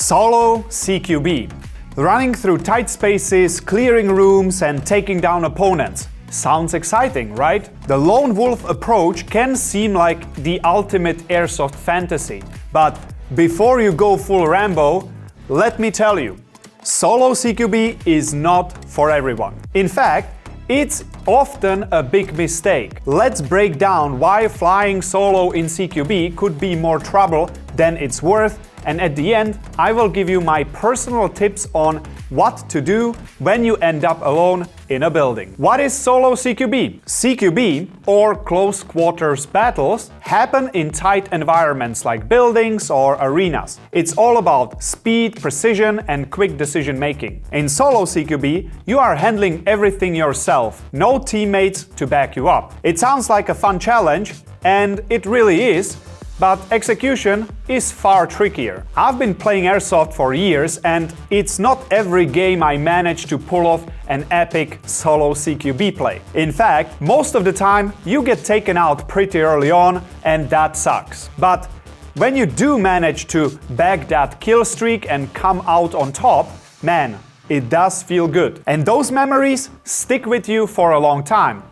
Solo CQB. Running through tight spaces, clearing rooms and taking down opponents. Sounds exciting, right? The lone wolf approach can seem like the ultimate airsoft fantasy. But before you go full Rambo, let me tell you, Solo CQB is not for everyone. In fact, it's often a big mistake. Let's break down why flying solo in CQB could be more trouble than it's worth, and at the end, I will give you my personal tips on what to do when you end up alone in a building. What is Solo CQB? CQB, or close quarters battles, happen in tight environments like buildings or arenas. It's all about speed, precision, and quick decision making. In Solo CQB, you are handling everything yourself, no teammates to back you up. It sounds like a fun challenge, and it really is, but execution is far trickier. I've been playing Airsoft for years, and it's not every game I manage to pull off an epic Solo CQB play. In fact, most of the time you get taken out pretty early on, and that sucks. But when you do manage to bag that kill streak and come out on top, man, it does feel good. And those memories stick with you for a long time.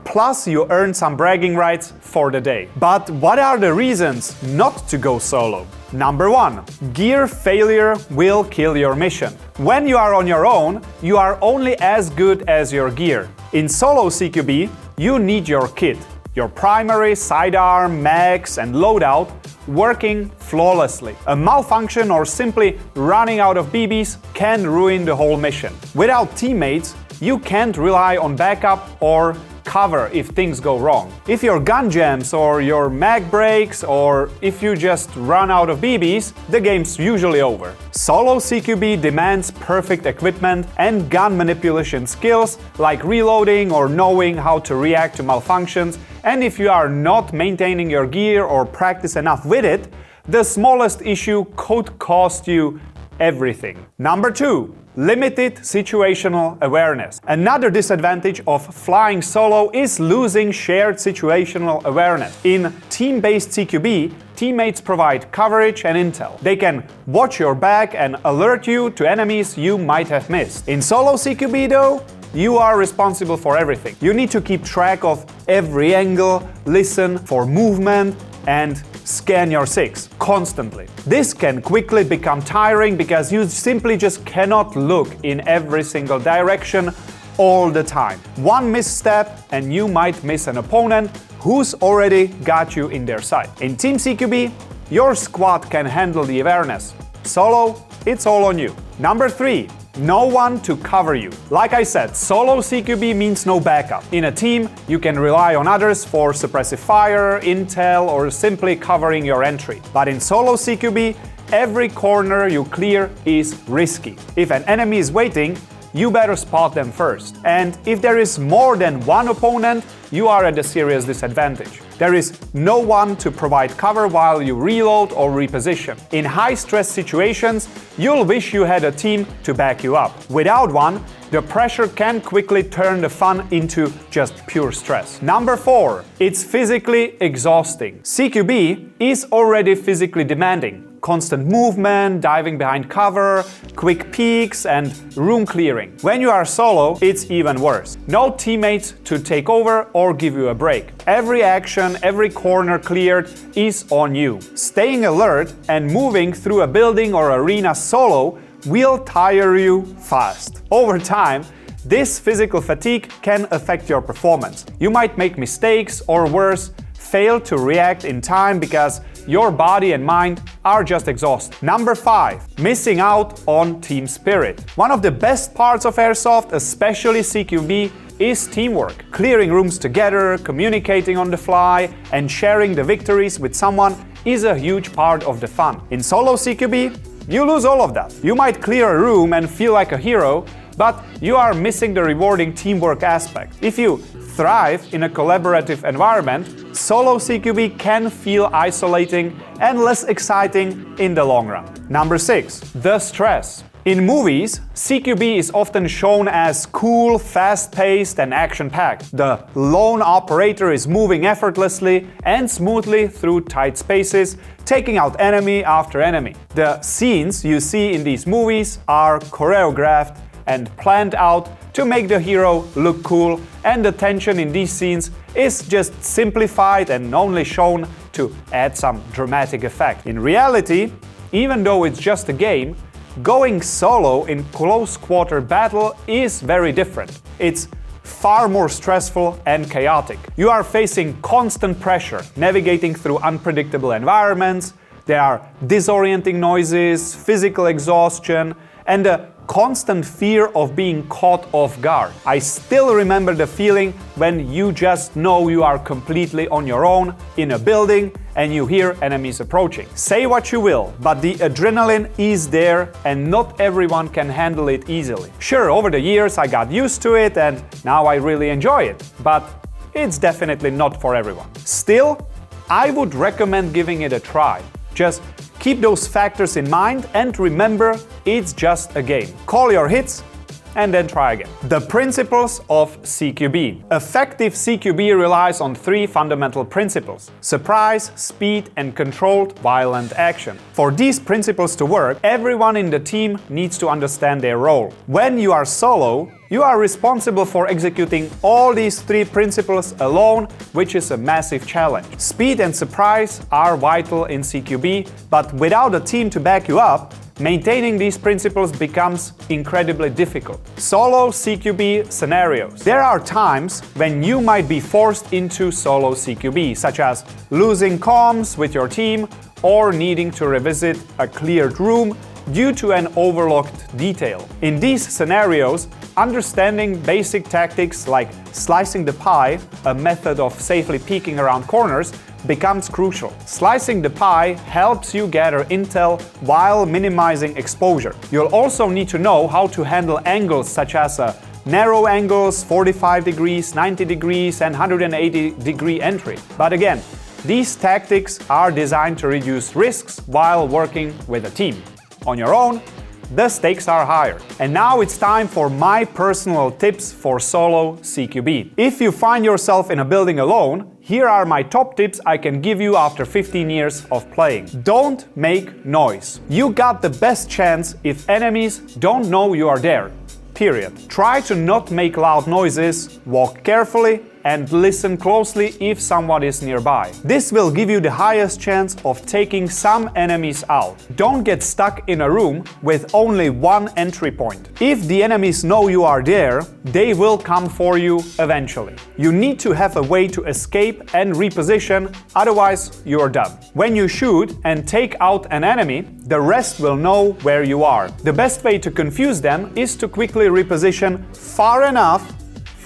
Plus, you earn some bragging rights for the day. But what are the reasons not to go solo? Number 1. Gear failure will kill your mission. When you are on your own, you are only as good as your gear. In Solo CQB, you need your kit, your primary, sidearm, mags, and loadout working flawlessly. A malfunction or simply running out of BBs can ruin the whole mission. Without teammates, you can't rely on backup or cover if things go wrong. If your gun jams or your mag breaks or if you just run out of BBs, the game's usually over. Solo CQB demands perfect equipment and gun manipulation skills like reloading or knowing how to react to malfunctions, and if you are not maintaining your gear or practice enough with it, the smallest issue could cost you everything. Number 2. Limited situational awareness. Another disadvantage of flying solo is losing shared situational awareness. In team-based CQB, teammates provide coverage and intel. They can watch your back and alert you to enemies you might have missed. In Solo CQB though, you are responsible for everything. You need to keep track of every angle, listen for movement, and scan your SIGs constantly. This can quickly become tiring because you simply just cannot look in every single direction all the time. One misstep and you might miss an opponent who's already got you in their sight. In Team CQB, your squad can handle the awareness. Solo, it's all on you. Number 3. No one to cover you. Like I said, Solo CQB means no backup. In a team, you can rely on others for suppressive fire, intel, or simply covering your entry. But in Solo CQB, every corner you clear is risky. If an enemy is waiting, you better spot them first. And if there is more than one opponent, you are at a serious disadvantage. There is no one to provide cover while you reload or reposition. In high-stress situations, you'll wish you had a team to back you up. Without one, the pressure can quickly turn the fun into just pure stress. Number 4. It's physically exhausting. CQB is already physically demanding. Constant movement, diving behind cover, quick peeks, and room clearing. When you are solo, it's even worse. No teammates to take over or give you a break. Every action, every corner cleared is on you. Staying alert and moving through a building or arena solo will tire you fast. Over time, this physical fatigue can affect your performance. You might make mistakes or worse, fail to react in time because your body and mind are just exhausted. Number 5. Missing out on team spirit. One of the best parts of Airsoft, especially CQB, is teamwork. Clearing rooms together, communicating on the fly, and sharing the victories with someone is a huge part of the fun. In Solo CQB, you lose all of that. You might clear a room and feel like a hero, but you are missing the rewarding teamwork aspect. If you thrive in a collaborative environment, solo CQB can feel isolating and less exciting in the long run. Number 6. The stress. In movies, CQB is often shown as cool, fast-paced and action-packed. The lone operator is moving effortlessly and smoothly through tight spaces, taking out enemy after enemy. The scenes you see in these movies are choreographed and planned out to make the hero look cool, and the tension in these scenes is just simplified and only shown to add some dramatic effect. In reality, even though it's just a game, going solo in close-quarter battle is very different. It's far more stressful and chaotic. You are facing constant pressure, navigating through unpredictable environments. There are disorienting noises, physical exhaustion, and a constant fear of being caught off guard. I still remember the feeling when you just know you are completely on your own in a building and you hear enemies approaching. Say what you will, but the adrenaline is there and not everyone can handle it easily. Sure, over the years I got used to it and now I really enjoy it, but it's definitely not for everyone. Still, I would recommend giving it a try. Just keep those factors in mind and remember, it's just a game. Call your hits and then try again. The principles of CQB. Effective CQB relies on 3 fundamental principles: surprise, speed, and controlled violent action. For these principles to work, everyone in the team needs to understand their role. When you are solo, you are responsible for executing all these 3 principles alone, which is a massive challenge. Speed and surprise are vital in CQB, but without a team to back you up, maintaining these principles becomes incredibly difficult. Solo CQB scenarios. There are times when you might be forced into solo CQB, such as losing comms with your team or needing to revisit a cleared room due to an overlooked detail. In these scenarios, understanding basic tactics like slicing the pie, a method of safely peeking around corners, becomes crucial. Slicing the pie helps you gather intel while minimizing exposure. You'll also need to know how to handle angles such as narrow angles, 45 degrees, 90 degrees and 180-degree entry. But again, these tactics are designed to reduce risks while working with a team. On your own, the stakes are higher. And now it's time for my personal tips for solo CQB. If you find yourself in a building alone, here are my top tips I can give you after 15 years of playing. Don't make noise. You got the best chance if enemies don't know you are there. Period. Try to not make loud noises, walk carefully, and listen closely if someone is nearby. This will give you the highest chance of taking some enemies out. Don't get stuck in a room with only one entry point. If the enemies know you are there, they will come for you eventually. You need to have a way to escape and reposition, otherwise you're done. When you shoot and take out an enemy, the rest will know where you are. The best way to confuse them is to quickly reposition far enough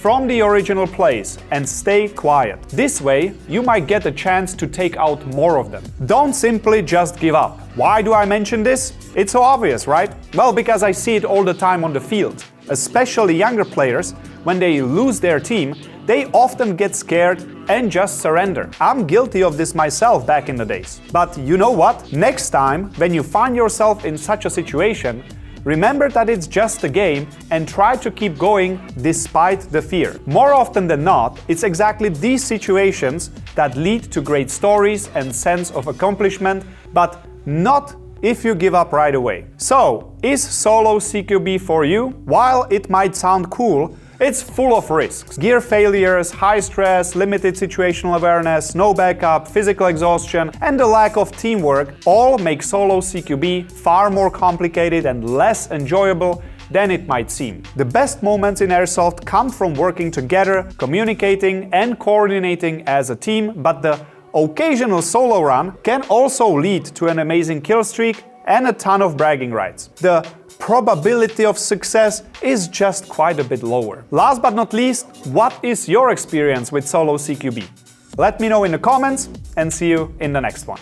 from the original place and stay quiet. This way, you might get a chance to take out more of them. Don't simply just give up. Why do I mention this? It's so obvious, right? Well, because I see it all the time on the field. Especially younger players, when they lose their team, they often get scared and just surrender. I'm guilty of this myself back in the days. But you know what? Next time, when you find yourself in such a situation, remember that it's just a game and try to keep going despite the fear. More often than not, it's exactly these situations that lead to great stories and sense of accomplishment, but not if you give up right away. So, is solo CQB for you? While it might sound cool, it's full of risks. Gear failures, high stress, limited situational awareness, no backup, physical exhaustion, and the lack of teamwork all make solo CQB far more complicated and less enjoyable than it might seem. The best moments in Airsoft come from working together, communicating and coordinating as a team, but the occasional solo run can also lead to an amazing kill streak and a ton of bragging rights. The probability of success is just quite a bit lower. Last but not least, what is your experience with solo CQB? Let me know in the comments and see you in the next one.